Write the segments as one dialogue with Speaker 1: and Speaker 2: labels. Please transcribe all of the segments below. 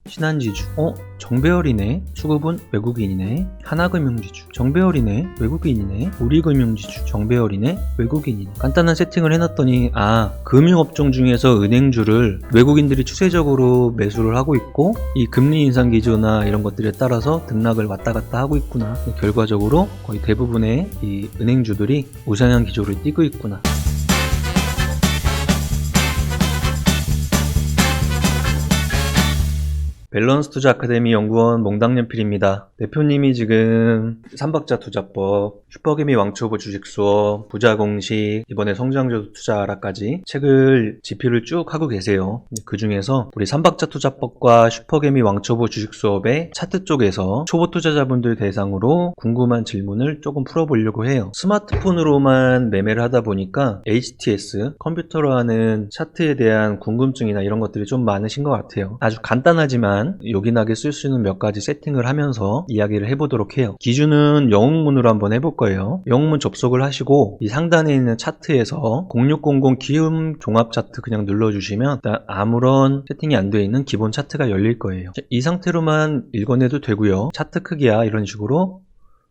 Speaker 1: 신한지주, 정배열이네. 수급은 외국인이네. 하나금융지주, 정배열이네. 외국인이네. 우리금융지주, 정배열이네. 외국인이네. 간단한 세팅을 해놨더니 금융업종 중에서 은행주를 외국인들이 추세적으로 매수를 하고 있고 이 금리 인상 기조나 이런 것들에 따라서 등락을 왔다 갔다 하고 있구나. 결과적으로 거의 대부분의 이 은행주들이 우상향 기조를 띠고 있구나. 밸런스 투자 아카데미 연구원 몽당연필입니다. 대표님이 지금 삼박자 투자법, 슈퍼개미 왕초보 주식 수업, 부자 공식, 이번에 성장주 투자라까지 책을 집필을 쭉 하고 계세요. 그 중에서 우리 삼박자 투자법과 슈퍼개미 왕초보 주식 수업의 차트 쪽에서 초보 투자자분들 대상으로 궁금한 질문을 조금 풀어보려고 해요. 스마트폰으로만 매매를 하다 보니까 HTS, 컴퓨터로 하는 차트에 대한 궁금증이나 이런 것들이 좀 많으신 것 같아요. 아주 간단하지만 요긴하게 쓸 수 있는 몇 가지 세팅을 하면서 이야기를 해보도록 해요. 기준은 영웅문으로 한번 해볼 거예요. 영웅문 접속을 하시고 이 상단에 있는 차트에서 0600 기움 종합 차트 그냥 눌러주시면 아무런 세팅이 안 되어 있는 기본 차트가 열릴 거예요. 이 상태로만 읽어내도 되고요. 차트 크기야 이런 식으로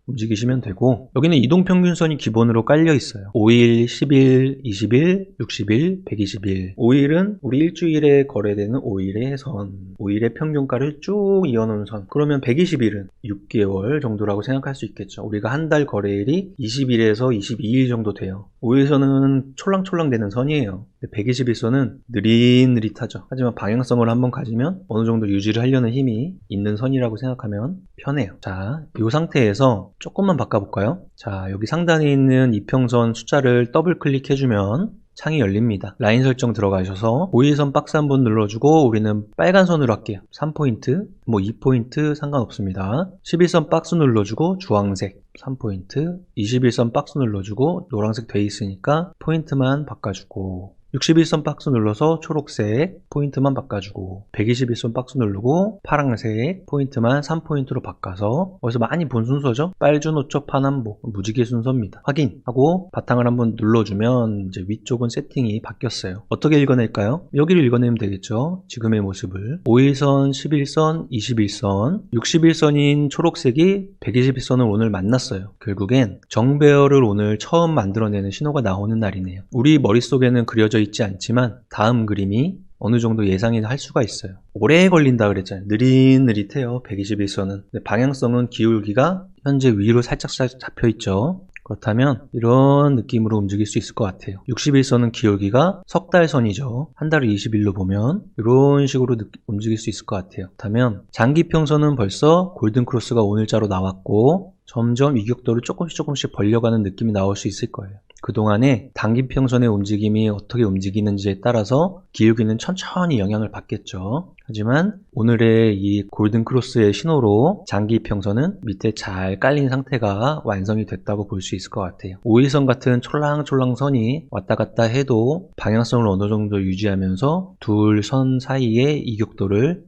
Speaker 1: 움직이시면 되고, 여기는 이동평균선이 기본으로 깔려 있어요. 5일, 10일, 20일, 60일, 120일. 5일은 우리 일주일에 거래되는 5일의 선, 5일의 평균가를 쭉 이어놓은 선. 그러면 120일은 6개월 정도라고 생각할 수 있겠죠. 우리가 한 달 거래일이 20일에서 22일 정도 돼요. 5일선은 촐랑촐랑 되는 선이에요. 120일선은 느릿느릿하죠. 하지만 방향성을 한번 가지면 어느 정도 유지를 하려는 힘이 있는 선이라고 생각하면 편해요. 자, 이 상태에서 조금만 바꿔볼까요? 자, 여기 상단에 있는 이평선 숫자를 더블 클릭해주면 창이 열립니다. 라인 설정 들어가셔서 5일선 박스 한번 눌러주고 우리는 빨간 선으로 할게요. 3포인트, 2포인트 상관없습니다. 11선 박스 눌러주고 주황색 3포인트, 21선 박스 눌러주고 노란색 돼 있으니까 포인트만 바꿔주고, 61선 박스 눌러서 초록색 포인트만 바꿔주고, 121선 박스 누르고 파란색 포인트만 3포인트로 바꿔서, 어디서 많이 본 순서죠? 빨주노초 파남보 무지개 순서입니다. 확인하고 바탕을 한번 눌러주면 이제 위쪽은 세팅이 바뀌었어요. 어떻게 읽어낼까요? 여기를 읽어내면 되겠죠. 지금의 모습을 5일선, 11선, 21선, 61선인 초록색이 121선을 오늘 만났어요. 결국엔 정배열을 오늘 처음 만들어내는 신호가 나오는 날이네요. 우리 머릿속에는 그려져 있지 않지만 다음 그림이 어느 정도 예상이 할 수가 있어요. 오래 걸린다 그랬잖아요. 느릿느릿해요. 121선은. 방향성은 기울기가 현재 위로 살짝 잡혀 있죠. 그렇다면 이런 느낌으로 움직일 수 있을 것 같아요. 61선은 기울기가 석 달선이죠. 한 달을 20일로 보면 이런 식으로 움직일 수 있을 것 같아요. 그렇다면 장기평선은 벌써 골든크로스가 오늘자로 나왔고 점점 이격도를 조금씩 벌려가는 느낌이 나올 수 있을 거예요. 그동안에 단기평선의 움직임이 어떻게 움직이는지에 따라서 기울기는 천천히 영향을 받겠죠. 하지만 오늘의 이 골든크로스의 신호로 장기평선은 밑에 잘 깔린 상태가 완성이 됐다고 볼 수 있을 것 같아요. 5일선 같은 촐랑촐랑 선이 왔다 갔다 해도 방향성을 어느 정도 유지하면서 둘 선 사이의 이격도를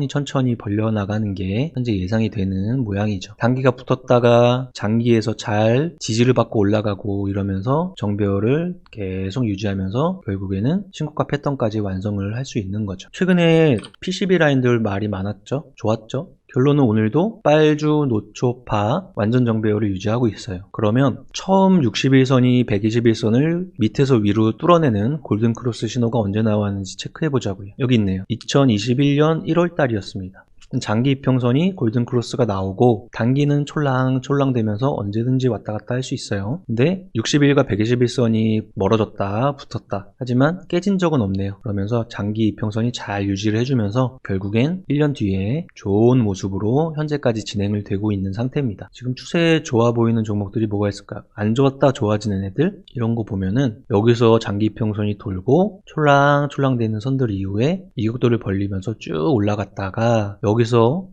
Speaker 1: 천천히 벌려나가는 게 현재 예상이 되는 모양이죠. 단기가 붙었다가 장기에서 잘 지지를 받고 올라가고 이러면서 정배열을 계속 유지하면서 결국에는 신고가 패턴까지 완성을 할 수 있는 거죠. 최근에 PCB 라인들 말이 많았죠. 좋았죠. 결론은 오늘도 빨주, 노초, 파 완전 정배열을 유지하고 있어요. 그러면 처음 61선이 121선을 밑에서 위로 뚫어내는 골든크로스 신호가 언제 나왔는지 체크해보자고요. 여기 있네요. 2021년 1월 달이었습니다. 장기 이평선이 골든크로스가 나오고 단기는 촐랑촐랑 되면서 언제든지 왔다 갔다 할 수 있어요. 근데 60일과 121선이 멀어졌다 붙었다 하지만 깨진 적은 없네요. 그러면서 장기 이평선이 잘 유지를 해주면서 결국엔 1년 뒤에 좋은 모습으로 현재까지 진행을 되고 있는 상태입니다. 지금 추세 좋아 보이는 종목들이 뭐가 있을까요? 안 좋았다 좋아지는 애들 이런 거 보면은 여기서 장기 이평선이 돌고 촐랑촐랑 되는 선들 이후에 이격도를 벌리면서 쭉 올라갔다가 여기서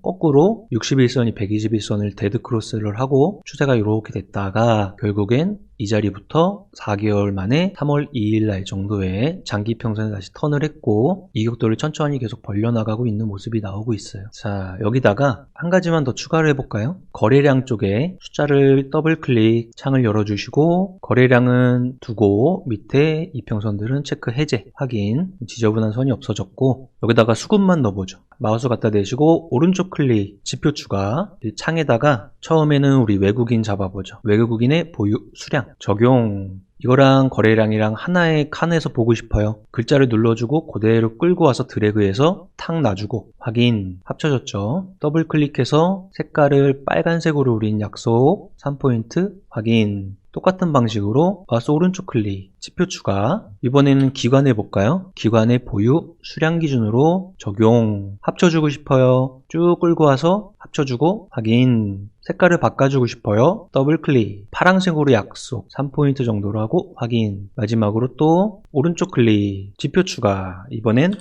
Speaker 1: 거꾸로 61선이 121선을 데드크로스를 하고 추세가 이렇게 됐다가 결국엔 이 자리부터 4개월 만에 3월 2일 날 정도에 장기 평선에 다시 턴을 했고 이격도를 천천히 계속 벌려나가고 있는 모습이 나오고 있어요. 자, 여기다가 한 가지만 더 추가를 해볼까요? 거래량 쪽에 숫자를 더블 클릭 창을 열어주시고 거래량은 두고 밑에 이평선들은 체크 해제 확인, 지저분한 선이 없어졌고 여기다가 수급만 넣어보죠. 마우스 갖다 대시고 오른쪽 클릭 지표 추가, 이 창에다가 처음에는 우리 외국인 잡아보죠. 외국인의 보유 수량 적용, 이거랑 거래량이랑 하나의 칸에서 보고 싶어요. 글자를 눌러주고 그대로 끌고 와서 드래그해서 탁 놔주고 확인, 합쳐졌죠. 더블 클릭해서 색깔을 빨간색으로 우린 약속 3포인트 확인. 똑같은 방식으로 마우스 오른쪽 클릭, 지표 추가. 이번에는 기관 해볼까요? 기관의 보유 수량 기준으로 적용. 합쳐주고 싶어요. 쭉 끌고 와서 합쳐주고 확인. 색깔을 바꿔주고 싶어요. 더블 클릭. 파란색으로 약속 3포인트 정도로 하고 확인. 마지막으로 또 오른쪽 클릭, 지표 추가. 이번엔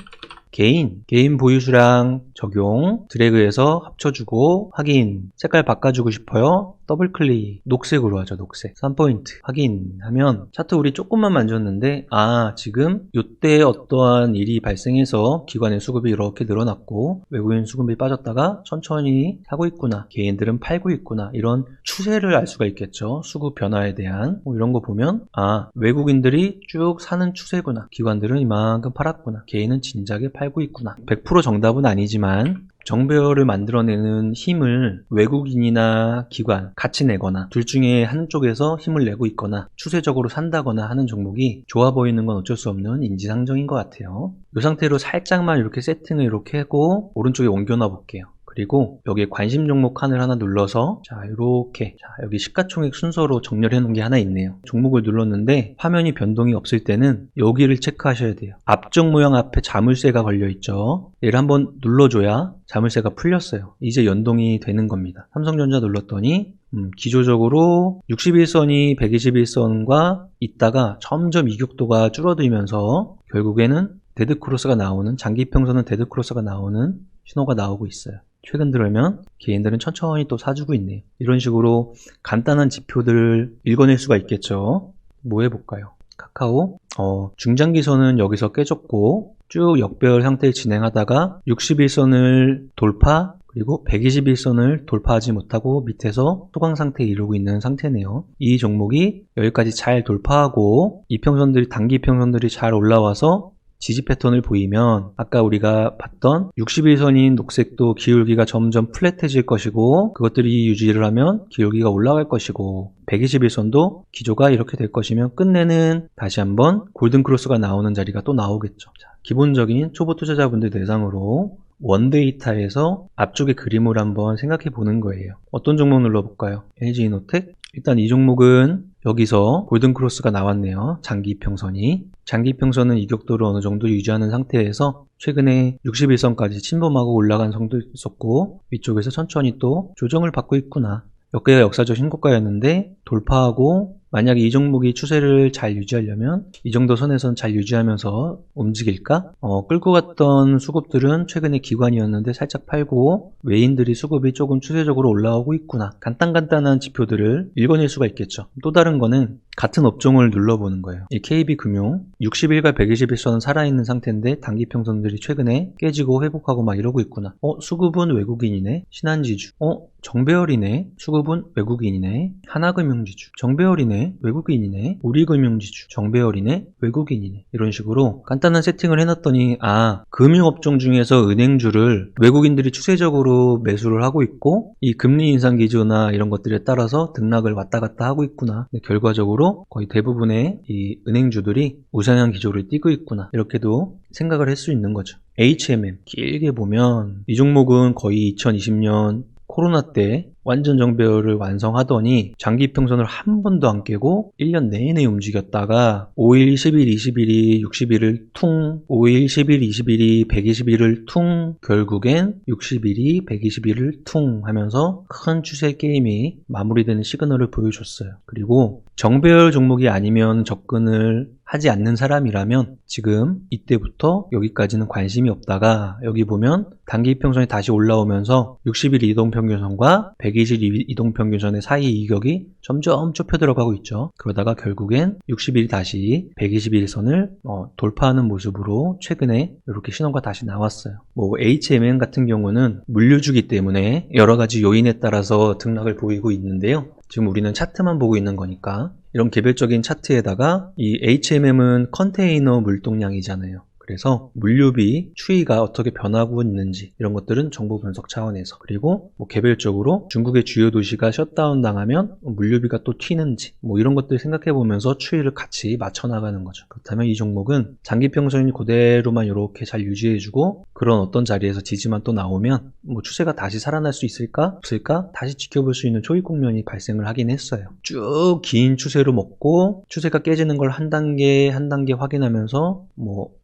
Speaker 1: 개인 보유 수량 적용, 드래그해서 합쳐주고 확인. 색깔 바꿔주고 싶어요. 더블 클릭, 녹색으로 하죠. 녹색 3포인트 확인하면 차트 우리 조금만 만졌는데 지금 이때 어떠한 일이 발생해서 기관의 수급이 이렇게 늘어났고 외국인 수급이 빠졌다가 천천히 사고 있구나, 개인들은 팔고 있구나, 이런 추세를 알 수가 있겠죠. 수급 변화에 대한 이런 거 보면 외국인들이 쭉 사는 추세구나, 기관들은 이만큼 팔았구나, 개인은 진작에 팔고 있구나. 100% 정답은 아니지만 정배열을 만들어내는 힘을 외국인이나 기관 같이 내거나 둘 중에 한쪽에서 힘을 내고 있거나 추세적으로 산다거나 하는 종목이 좋아 보이는 건 어쩔 수 없는 인지상정인 것 같아요. 이 상태로 살짝만 이렇게 세팅을 이렇게 하고 오른쪽에 옮겨놔 볼게요. 그리고 여기에 관심 종목 칸을 하나 눌러서 이렇게 여기 시가총액 순서로 정렬해 놓은 게 하나 있네요. 종목을 눌렀는데 화면이 변동이 없을 때는 여기를 체크하셔야 돼요. 앞쪽 모양 앞에 자물쇠가 걸려 있죠. 얘를 한번 눌러줘야 자물쇠가 풀렸어요. 이제 연동이 되는 겁니다. 삼성전자 눌렀더니 기조적으로 61선이 121선과 있다가 점점 이격도가 줄어들면서 결국에는 데드크로스가 나오는, 장기평선은 데드크로스가 나오는 신호가 나오고 있어요. 최근 들으면 개인들은 천천히 또 사주고 있네요. 이런 식으로 간단한 지표들을 읽어낼 수가 있겠죠. 뭐 해볼까요? 카카오 중장기선은 여기서 깨졌고 쭉 역배열 상태를 진행하다가 61선을 돌파, 그리고 121선을 돌파하지 못하고 밑에서 소강 상태에 이르고 있는 상태네요. 이 종목이 여기까지 잘 돌파하고 이평선들이, 단기평선들이 잘 올라와서 지지 패턴을 보이면 아까 우리가 봤던 61선인 녹색도 기울기가 점점 플랫해질 것이고 그것들이 유지를 하면 기울기가 올라갈 것이고 121선도 기조가 이렇게 될 것이면 끝내는 다시 한번 골든크로스가 나오는 자리가 또 나오겠죠. 기본적인 초보 투자자분들 대상으로 원데이터에서 앞쪽의 그림을 한번 생각해 보는 거예요. 어떤 종목 눌러볼까요? LG이노텍. 일단 이 종목은 여기서 골든크로스가 나왔네요. 장기평선이. 장기평선은 이격도를 어느 정도 유지하는 상태에서 최근에 61선까지 침범하고 올라간 성도 있었고 위쪽에서 천천히 또 조정을 받고 있구나. 역대가 역사적 신고가였는데 돌파하고 만약에 이 종목이 추세를 잘 유지하려면 이 정도 선에선 잘 유지하면서 움직일까? 끌고 갔던 수급들은 최근에 기관이었는데 살짝 팔고 외인들이 수급이 조금 추세적으로 올라오고 있구나. 간단한 지표들을 읽어낼 수가 있겠죠. 또 다른 거는 같은 업종을 눌러보는 거예요. 이 KB금융 60일과 121선은 살아있는 상태인데 단기평선들이 최근에 깨지고 회복하고 막 이러고 있구나. 수급은 외국인이네. 신한지주. 정배열이네. 수급은 외국인이네. 하나금융지주. 정배열이네. 외국인이네. 우리금융지주. 정배열이네. 외국인이네. 이런 식으로 간단한 세팅을 해놨더니 금융업종 중에서 은행주를 외국인들이 추세적으로 매수를 하고 있고 이 금리 인상 기조나 이런 것들에 따라서 등락을 왔다 갔다 하고 있구나. 결과적으로 거의 대부분의 이 은행주들이 우상향 기조를 띠고 있구나. 이렇게도 생각을 할 수 있는 거죠. HMM 길게 보면 이 종목은 거의 2020년 코로나 때 완전 정배열을 완성하더니 장기평선을 한 번도 안 깨고 1년 내내 움직였다가 5일, 10일, 20일이 60일을 퉁, 5일, 10일, 20일이 120일을 퉁, 결국엔 60일이 120일을 퉁 하면서 큰 추세 게임이 마무리되는 시그널을 보여줬어요. 그리고 정배열 종목이 아니면 접근을 하지 않는 사람이라면 지금 이때부터 여기까지는 관심이 없다가 여기 보면 단기 이평선이 다시 올라오면서 60일 이동평균선과 120일 이동평균선의 사이 이격이 점점 좁혀 들어가고 있죠. 그러다가 결국엔 60일이 다시 121선을 돌파하는 모습으로 최근에 이렇게 신호가 다시 나왔어요. HMM 같은 경우는 물류주기 때문에 여러 가지 요인에 따라서 등락을 보이고 있는데요. 지금 우리는 차트만 보고 있는 거니까 이런 개별적인 차트에다가 이 HMM은 컨테이너 물동량이잖아요. 그래서 물류비 추이가 어떻게 변하고 있는지 이런 것들은 정보 분석 차원에서, 그리고 개별적으로 중국의 주요 도시가 셧다운 당하면 물류비가 또 튀는지 이런 것들 생각해 보면서 추이를 같이 맞춰 나가는 거죠. 그렇다면 이 종목은 장기 평선이 그대로만 이렇게 잘 유지해주고 그런 어떤 자리에서 지지만 또 나오면 추세가 다시 살아날 수 있을까 없을까 다시 지켜볼 수 있는 초입 국면이 발생을 하긴 했어요. 쭉 긴 추세로 먹고 추세가 깨지는 걸 한 단계 한 단계 확인하면서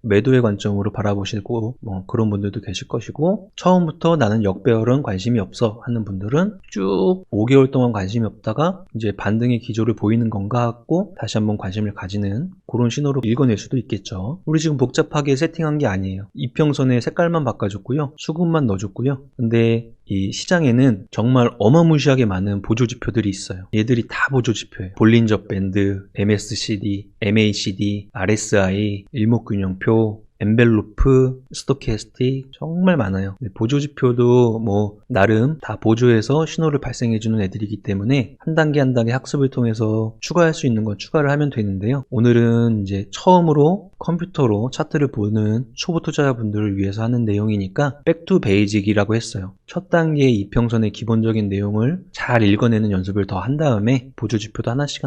Speaker 1: 매도의 관점으로 바라보시고 그런 분들도 계실 것이고, 처음부터 나는 역배열은 관심이 없어 하는 분들은 쭉 5개월 동안 관심이 없다가 이제 반등의 기조를 보이는 건가 하고 다시 한번 관심을 가지는 그런 신호로 읽어낼 수도 있겠죠. 우리 지금 복잡하게 세팅한 게 아니에요. 이평선의 색깔만 바꿔줬고요, 수급만 넣어줬고요. 근데 이 시장에는 정말 어마무시하게 많은 보조지표들이 있어요. 얘들이 다 보조지표예요. 볼린저 밴드, MSCD, MACD, RSI, 일목균형표, 엔벨로프, 스토캐스틱 정말 많아요. 보조지표도 나름 다 보조해서 신호를 발생해주는 애들이기 때문에 한 단계 한 단계 학습을 통해서 추가할 수 있는 건 추가를 하면 되는데요. 오늘은 이제 처음으로 컴퓨터로 차트를 보는 초보 투자자분들을 위해서 하는 내용이니까 백투 베이직이라고 했어요. 첫 단계의 이평선의 기본적인 내용을 잘 읽어내는 연습을 더 한 다음에 보조지표도 하나씩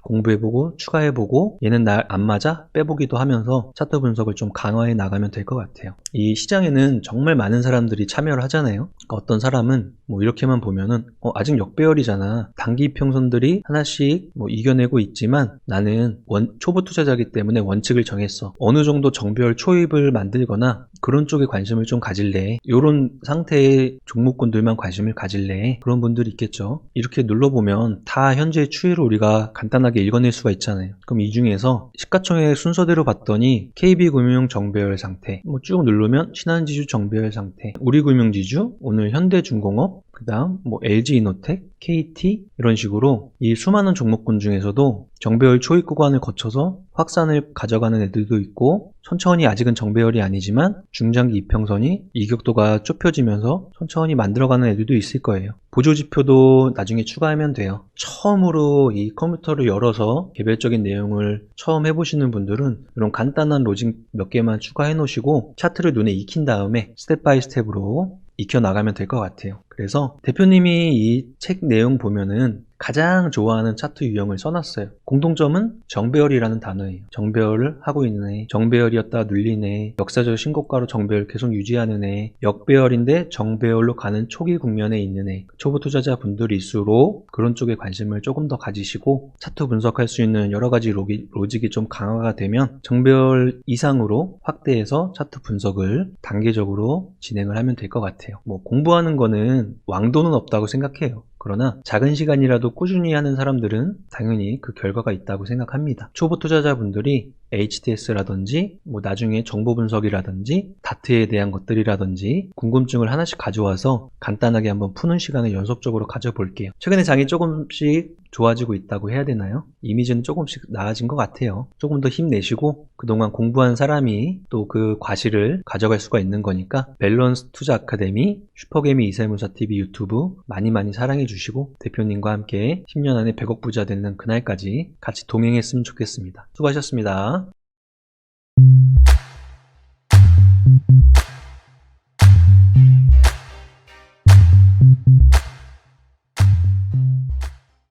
Speaker 1: 공부해보고 추가해보고 얘는 날 안 맞아 빼보기도 하면서 차트 분석을 좀 강화해 나가면 될 것 같아요. 이 시장에는 정말 많은 사람들이 참여를 하잖아요. 그러니까 어떤 사람은 이렇게만 보면은 아직 역배열이잖아. 단기 이평선들이 하나씩 이겨내고 있지만 나는 초보 투자자이기 때문에 원칙을 정했어. 어느 정도 정배열 초입을 만들거나 그런 쪽에 관심을 좀 가질래. 이런 상태의 종목군들만 관심을 가질래. 그런 분들이 있겠죠. 이렇게 눌러보면 다 현재의 추이를 우리가 간단하게 읽어낼 수가 있잖아요. 그럼 이 중에서 시가총액 순서대로 봤더니 KB금융 정배열 상태, 쭉 누르면 신한지주 정배열 상태, 우리금융지주, 오늘 현대중공업, 그 다음 LG이노텍, KT 이런 식으로 이 수많은 종목군 중에서도 정배열 초입 구간을 거쳐서 확산을 가져가는 애들도 있고, 천천히 아직은 정배열이 아니지만 중장기 이평선이 이격도가 좁혀지면서 천천히 만들어가는 애들도 있을 거예요. 보조지표도 나중에 추가하면 돼요. 처음으로 이 컴퓨터를 열어서 개별적인 내용을 처음 해보시는 분들은 이런 간단한 로직 몇 개만 추가해 놓으시고 차트를 눈에 익힌 다음에 스텝 바이 스텝으로 익혀나가면 될 것 같아요. 그래서 대표님이 이 책 내용 보면은 가장 좋아하는 차트 유형을 써놨어요. 공통점은 정배열이라는 단어예요. 정배열을 하고 있는 애, 정배열이었다 눌린 애, 역사적 신고가로 정배열 계속 유지하는 애, 역배열인데 정배열로 가는 초기 국면에 있는 애, 초보 투자자 분들일수록 그런 쪽에 관심을 조금 더 가지시고 차트 분석할 수 있는 여러 가지 로직이 좀 강화가 되면 정배열 이상으로 확대해서 차트 분석을 단계적으로 진행을 하면 될 것 같아요. 공부하는 거는 왕도는 없다고 생각해요. 그러나 작은 시간이라도 꾸준히 하는 사람들은 당연히 그 결과가 있다고 생각합니다. 초보 투자자분들이 HTS라든지 나중에 정보 분석이라든지 다트에 대한 것들이라든지 궁금증을 하나씩 가져와서 간단하게 한번 푸는 시간을 연속적으로 가져볼게요. 최근에 장이 조금씩 좋아지고 있다고 해야 되나요? 이미지는 조금씩 나아진 것 같아요. 조금 더 힘내시고 그동안 공부한 사람이 또 그 과실을 가져갈 수가 있는 거니까 밸런스 투자 아카데미, 슈퍼개미 이세무사TV 유튜브 많이 사랑해 주시고 대표님과 함께 10년 안에 100억 부자 되는 그날까지 같이 동행했으면 좋겠습니다. 수고하셨습니다.